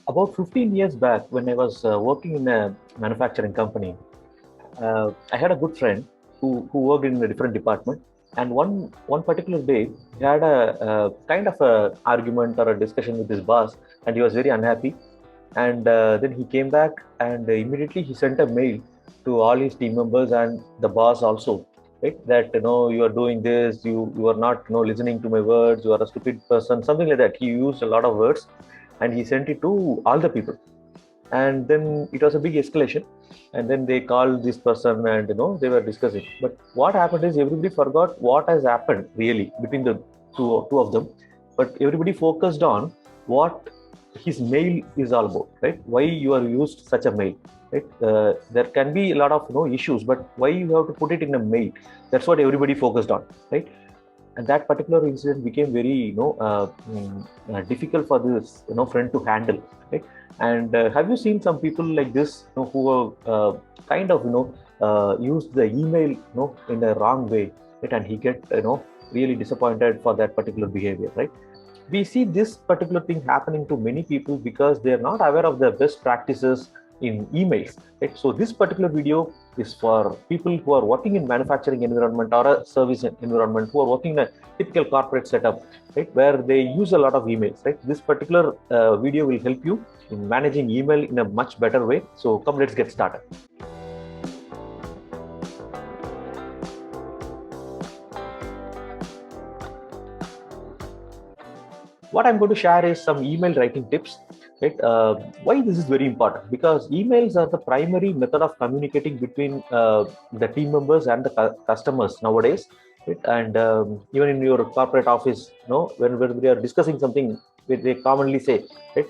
About 15 years back, when I was working in a manufacturing company, I had a good friend who worked in a different department. And one particular day, he had a kind of a argument or a discussion with his boss, and he was very unhappy. And then he came back, and immediately he sent a mail to all his team members and the boss also, right? That you are doing this, you are not listening to my words, you are a stupid person, something like that. He used a lot of words, and he sent it to all the people. And then it was a big escalation, and then they called this person, and they were discussing. But what happened is everybody forgot what has happened really between the two of them, but everybody focused on what his mail is all about, right? Why you are used such a mail, right? There can be a lot of issues, but why you have to put it in a mail? That's what everybody focused on, right? And that particular incident became very difficult for this friend to handle, right? And have you seen some people like this, who have kind of use the email in the wrong way, right? And he get really disappointed for that particular behavior, right? We see this particular thing happening to many people because they are not aware of the best practices in emails, right? So this particular video is for people who are working in manufacturing environment or a service environment, who are working in a typical corporate setup, right, where they use a lot of emails, right? This particular video will help you in managing email in a much better way. So come, let's get started. What I'm going to share is some email writing tips, right? Why this is very important? Because emails are the primary method of communicating between the team members and the customers nowadays, right? And even in your corporate office, when we are discussing something, they commonly say, right?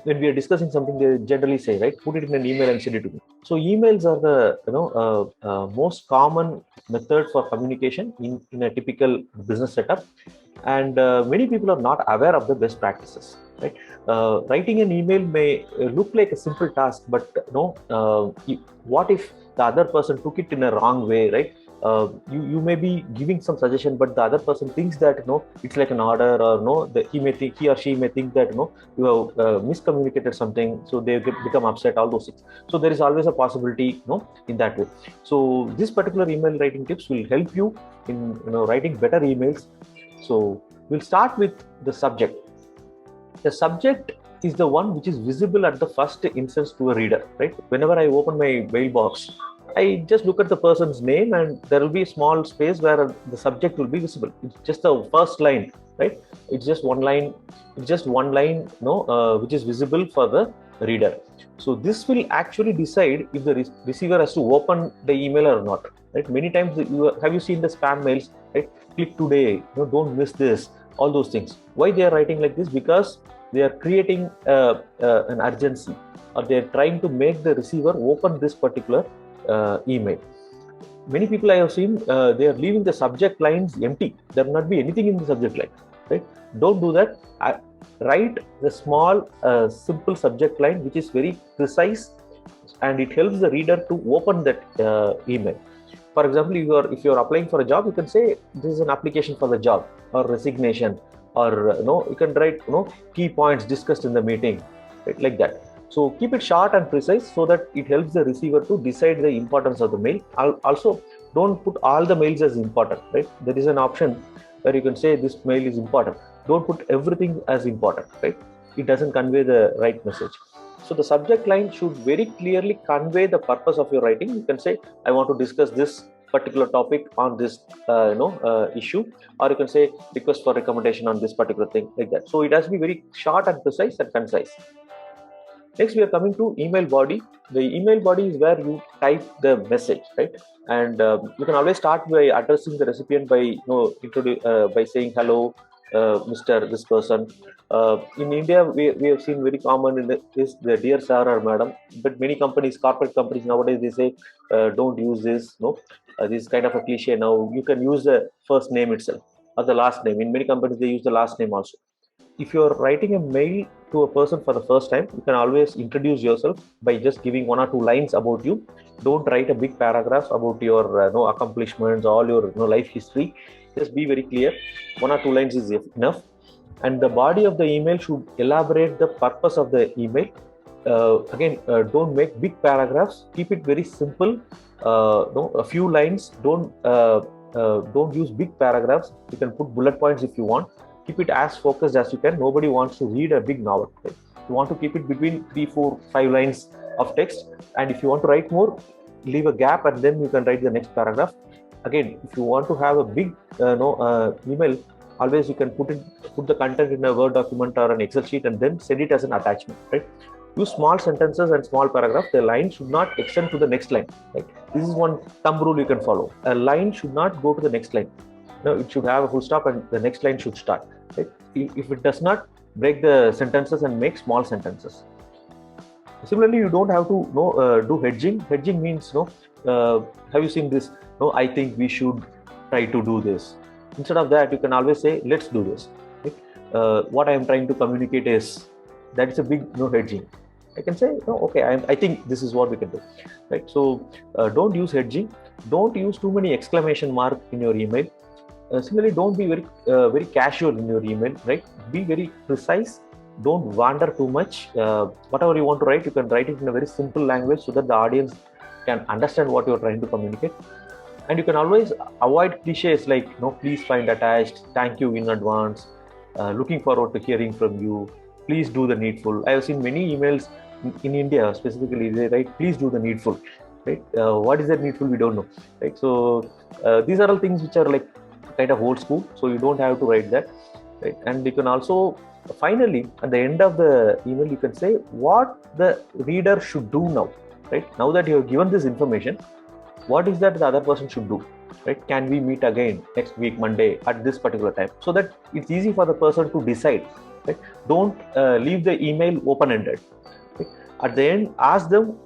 When we are discussing something, they generally say, right, put it in an email and send it to me. So emails are the most common method for communication in a typical business setup, and many people are not aware of the best practices, right? Writing an email may look like a simple task, but what if the other person took it in a wrong way, right? You may be giving some suggestion, but the other person thinks that it's like an order, or that he or she may think that you have miscommunicated something, so they become upset, all those things. So there is always a possibility in that way. So this particular email writing tips will help you in writing better emails. So we'll start with the subject. The subject is the one which is visible at the first instance to a reader, right? Whenever I open my mailbox, I just look at the person's name, and there will be a small space where the subject will be visible. It's just the first line, right? It's just one line. It's just one line, which is visible for the reader. So this will actually decide if the receiver has to open the email or not, right? Many times have you seen the spam mails, right? Click today, don't miss this, all those things. Why they are writing like this? Because they are creating an urgency, or they are trying to make the receiver open this particular email. Many people I have seen, they are leaving the subject lines empty. There will not be anything in the subject line, right? Don't do that. Write the small simple subject line which is very precise, and it helps the reader to open that email. For example, if you are applying for a job, you can say this is an application for the job, or resignation, or you can write key points discussed in the meeting, right? Like that. So keep it short and precise so that it helps the receiver to decide the importance of the mail. Also, don't put all the mails as important, right? There is an option where you can say this mail is important. Don't put everything as important, right? It doesn't convey the right message. So the subject line should very clearly convey the purpose of your writing. You can say, I want to discuss this particular topic on this issue, or you can say request for recommendation on this particular thing, like that. So it has to be very short and precise and concise. Next, we are coming to email body. The email body is where you type the message, right? And you can always start by addressing the recipient by by saying hello, Mr. this person. In India, we have seen very common is the dear sir or madam. But many companies, corporate companies nowadays, they say don't use this. This is kind of a cliche now. You can use the first name itself or the last name. In many companies, they use the last name also. If you're writing a mail to a person for the first time, you can always introduce yourself by just giving one or two lines about you. Don't write a big paragraph about your accomplishments, all your life history. Just be very clear. One or two lines is enough. and the body of the email should elaborate the purpose of the email. Again, don't make big paragraphs. Keep it very simple. A few lines. Don't use big paragraphs. You can put bullet points if you want. Keep it as focused as you can. Nobody wants to read a big novel. Right? You want to keep it between 3, 4, 5 lines of text. And if you want to write more, leave a gap and then you can write the next paragraph. Again, if you want to have a big email, always you can put the content in a Word document or an Excel sheet and then send it as an attachment. Right? Use small sentences and small paragraphs. The line should not extend to the next line. Right? This is one thumb rule you can follow. A line should not go to the next line. No, it should have a full stop and the next line should start. Right? If it does not, break the sentences and make small sentences. Similarly, you don't have to do hedging. Hedging means have you seen this? No, I think we should try to do this. Instead of that, you can always say, let's do this. Right? What I am trying to communicate is, that is a big hedging. I can say, okay, I think this is what we can do. Right? So don't use hedging. Don't use too many exclamation mark in your email. Similarly, don't be very casual in your email. Right? Be very precise. Don't wander too much. Whatever you want to write, you can write it in a very simple language so that the audience can understand what you are trying to communicate. And you can always avoid cliches like, please find attached, thank you in advance, looking forward to hearing from you, please do the needful. I have seen many emails in India specifically, they write, please do the needful. Right? What is that needful? We don't know. Right? So these are all things which are like kind of old school. So you don't have to write that. Right? And you can also, finally, at the end of the email, you can say what the reader should do now. Right? Now that you have given this information, what is that the other person should do? Right? Can we meet again next week, Monday, at this particular time? So that it's easy for the person to decide. Right? Don't leave the email open-ended. Right? At the end, ask them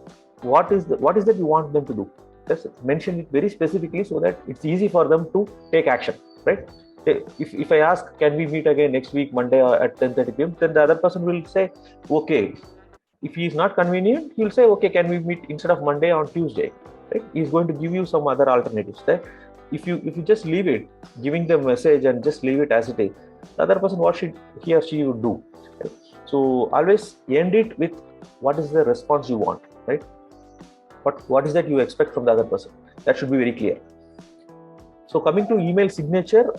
what is that you want them to do. Just mention it very specifically so that it's easy for them to take action. Right? If I ask, can we meet again next week, Monday at 10:30 p.m., then the other person will say, okay. If he is not convenient, he will say, okay, can we meet instead of Monday on Tuesday? Right? He's going to give you some other alternatives. Right? If you just leave it, giving the message and just leave it as it is, the other person, what should he or she would do? Right? So always end it with what is the response you want. Right? What is that you expect from the other person? That should be very clear. So coming to email signature,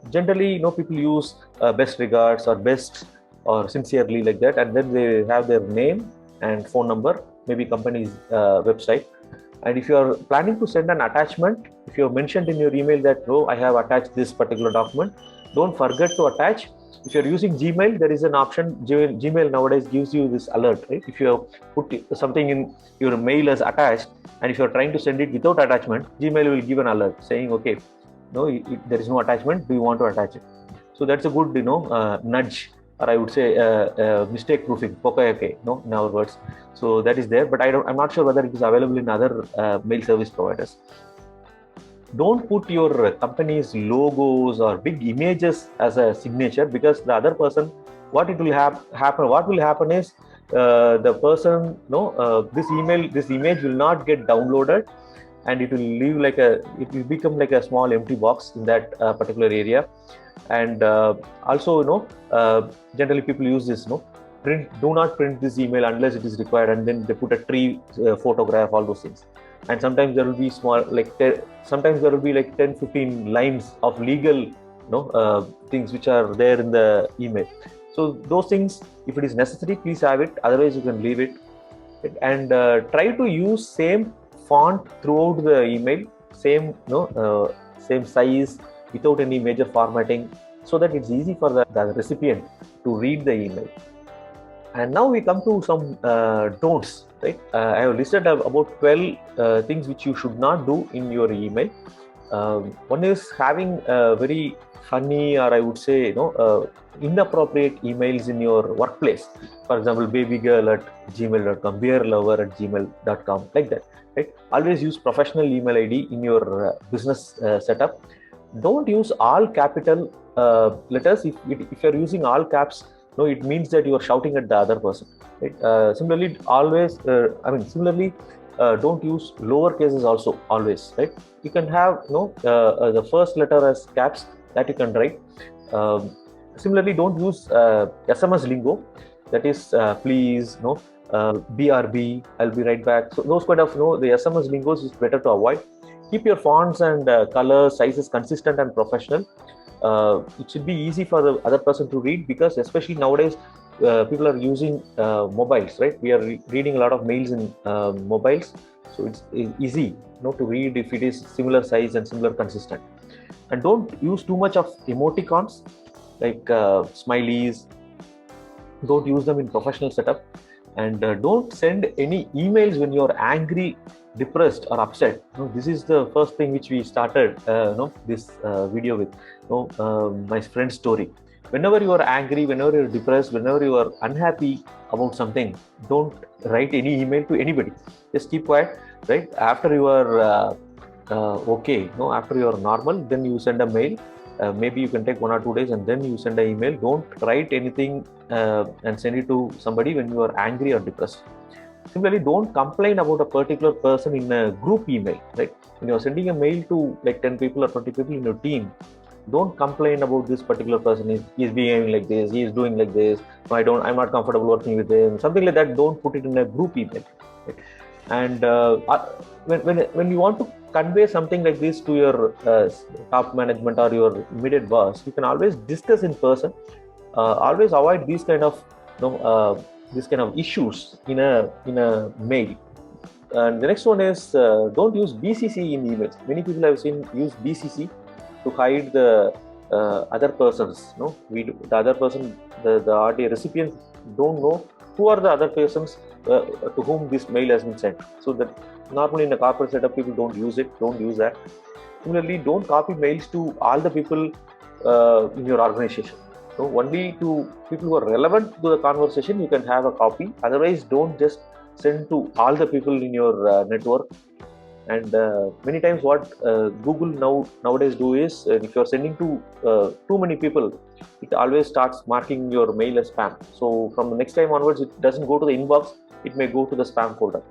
generally, people use best regards or best or sincerely like that, and then they have their name and phone number, maybe company's website. And if you are planning to send an attachment, if you have mentioned in your email that, I have attached this particular document, don't forget to attach. If you're using Gmail, there is an option. Gmail nowadays gives you this alert. Right? If you have put something in your mail as attached, and if you're trying to send it without attachment, Gmail will give an alert saying, okay, there is no attachment. Do you want to attach it? So that's a good, nudge, or I would say mistake proofing, in our words. So that is there, but I'm not sure whether it is available in other mail service providers. Don't put your company's logos or big images as a signature, because the other person, what will happen is the person, this image will not get downloaded, and it will become like a small empty box in that particular area. And also, generally people use this, do not print this email unless it is required, and then they put a tree photograph, all those things. And sometimes there will be sometimes there will be like 10-15 lines of legal things which are there in the email. So those things, if it is necessary, please have it, otherwise you can leave it. And try to use same font throughout the email, same size, without any major formatting, so that it's easy for the recipient to read the email. And now we come to some don'ts. Right? I have listed about 12 things which you should not do in your email. One is having very funny, or I would say, inappropriate emails in your workplace. For example, babygirl@gmail.com, beerlover@gmail.com, like that. Right? Always use professional email ID in your business setup. Don't use all capital letters. If you're using all caps, it means that you are shouting at the other person. Right? Similarly, don't use lower cases also, always. Right? You can have the first letter as caps, that you can write. Similarly, don't use SMS lingo, that is please, no, BRB, I'll be right back. So those kind of, the SMS lingos is better to avoid. Keep your fonts and colors, sizes consistent and professional. It should be easy for the other person to read, because especially nowadays people are using mobiles, right? We are reading a lot of mails in mobiles, so it's easy, to read if it is similar size and similar consistent. And don't use too much of emoticons like smileys. Don't use them in professional setup. And don't send any emails when you're angry, depressed, or upset. This is the first thing which we started this video with. My friend's story. Whenever you are angry, whenever you're depressed, whenever you are unhappy about something, don't write any email to anybody. Just keep quiet, right? After you are okay, after you are normal, then you send a mail. Maybe you can take 1 or 2 days and then you send an email. Don't write anything and send it to somebody when you are angry or depressed. Similarly, don't complain about a particular person in a group email, right? When you're sending a mail to like 10 people or 20 people in your team, don't complain about this particular person. He's behaving like this, he's doing like this, I'm not comfortable working with him, something like that. Don't put it in a group email, right? And when you want to convey something like this to your top management or your immediate boss, you can always discuss in person. Always avoid these kind of issues in a mail. And the next one is don't use BCC in emails. Many people I've seen use BCC to hide the other persons. The other person, the RTA recipients don't know who are the other persons to whom this mail has been sent. So that normally in a corporate setup, people don't use it. Don't use that. Similarly, don't copy mails to all the people in your organization. Only to people who are relevant to the conversation you can have a copy. Otherwise, don't just send to all the people in your network. And many times what Google nowadays do is, if you're sending to too many people, it always starts marking your mail as spam. So from the next time onwards, it doesn't go to the inbox, it may go to the spam folder.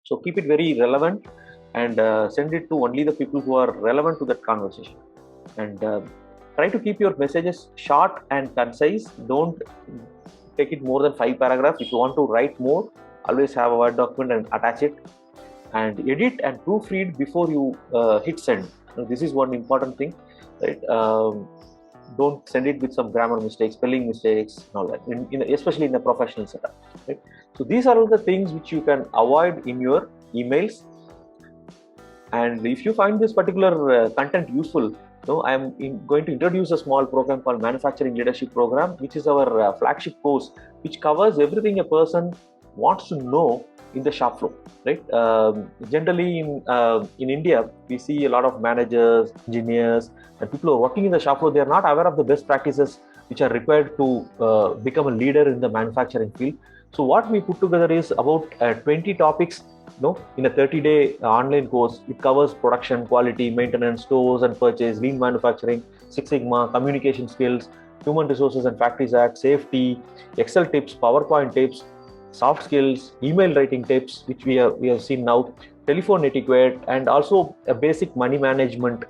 So keep it very relevant and send it to only the people who are relevant to that conversation. And try to keep your messages short and concise. Don't take it more than 5 paragraphs. If you want to write more, always have a Word document and attach it. And edit and proofread before you hit send. This is one important thing, right? Don't send it with some grammar mistakes, spelling mistakes, and all that, especially in a professional setup, right? So these are all the things which you can avoid in your emails. And if you find this particular content useful, I am going to introduce a small program called Manufacturing Leadership Program, which is our flagship course, which covers everything a person wants to know in the shop floor, right? Generally in India, we see a lot of managers, engineers, and people who are working in the shop floor. They are not aware of the best practices which are required to become a leader in the manufacturing field. So what we put together is about 20 topics in a 30-day online course. It covers production, quality, maintenance, stores and purchase, lean manufacturing, Six Sigma, communication skills, human resources and factories act, safety, Excel tips, PowerPoint tips, soft skills, email writing tips, which we have seen now, telephone etiquette, and also a basic money management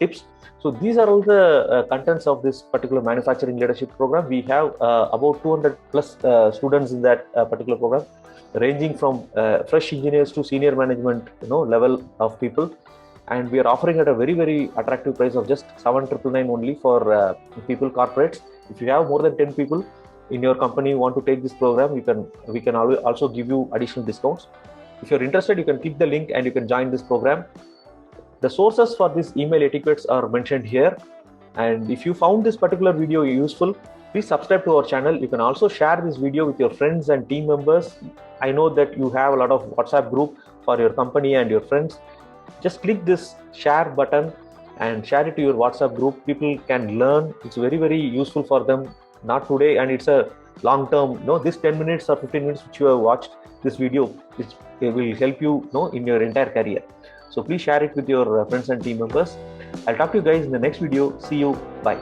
tips. So these are all the contents of this particular manufacturing leadership program. We have about 200 plus students in that particular program, ranging from fresh engineers to senior management level of people. And we are offering at a very, very attractive price of just 7,999 only for people, corporates. If you have more than 10 people in your company want to take this program, we can also give you additional discounts. If you're interested, you can click the link and you can join this program. The sources for these email etiquettes are mentioned here. And if you found this particular video useful, please subscribe to our channel. You can also share this video with your friends and team members. I know that you have a lot of WhatsApp group for your company and your friends. Just click this share button and share it to your WhatsApp group. People can learn. It's very, very useful for them. Not today, and it's a long term. This 10 minutes or 15 minutes which you have watched this video, which will help you in your entire career. So please share it with your friends and team members. I'll talk to you guys in the next video. See you. Bye.